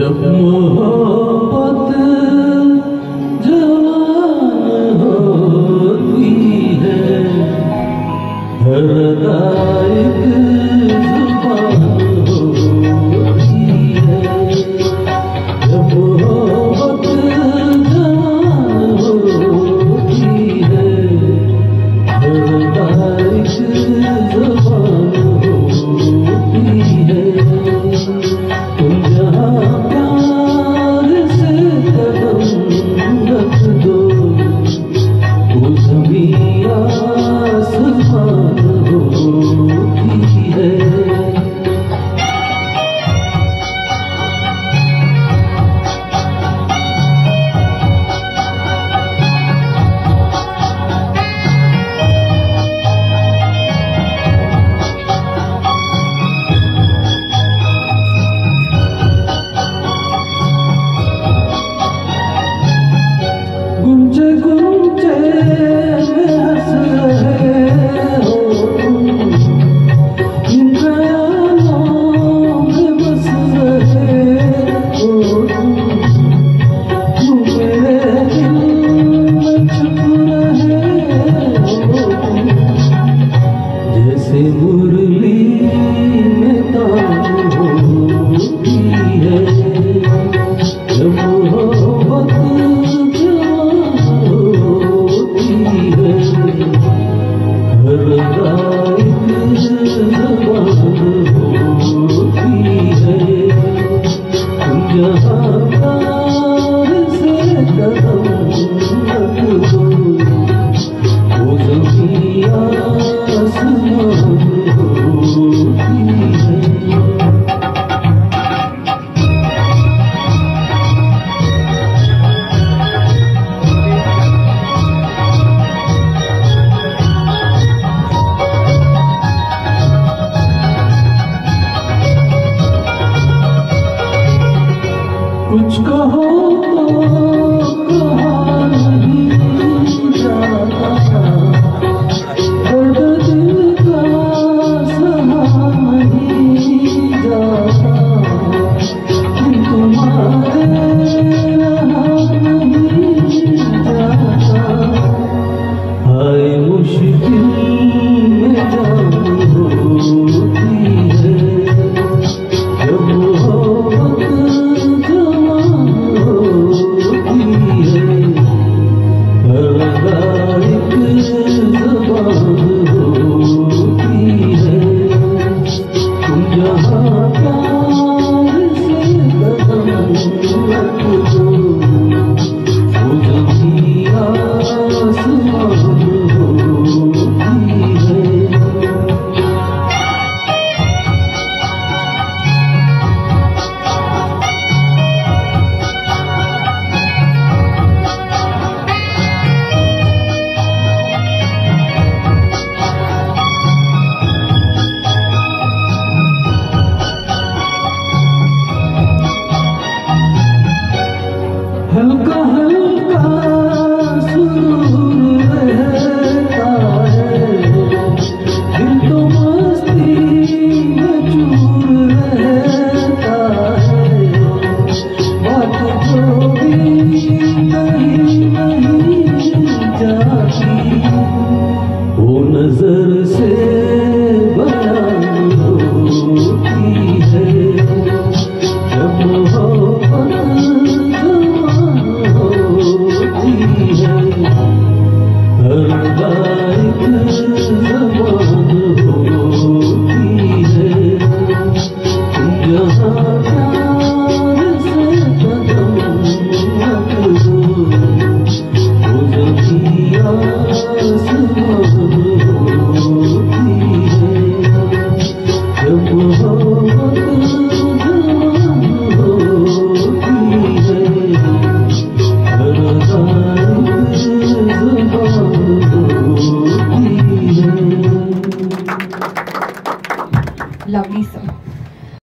जब मोहब्बत जवान होती है, हर एक जुबान होती है। जब मोहब्बत जवान होती है, हर एक जुबान होती है। तुम जहाँ प्यार से कदम रख दो, वो ज़मीं आसमान होती है। गुंजे गुंजे में हंस रहे हो तुम, इन ख्यालों में बस रहे हो तुम। तुम मेरे दिल में छुप रहे हो तुम, जैसे मुरली में तान होती है। जब मोहब्बत कुछ कहो तो कहा नहीं जाता, दर्द दिल का सहा नहीं जाता। तुम्हारे रहा नहीं जाता, हाय मुश्किल में जान होती है। जब हल्का हल्का सुरूर रहता है, दिल तो मस्ती में चूर रहता है। बात जो भी नहीं जाती, वो नजर से बयान होती है। जब मोहब्बत हर एक ज़बान होती है। तुम जहाँ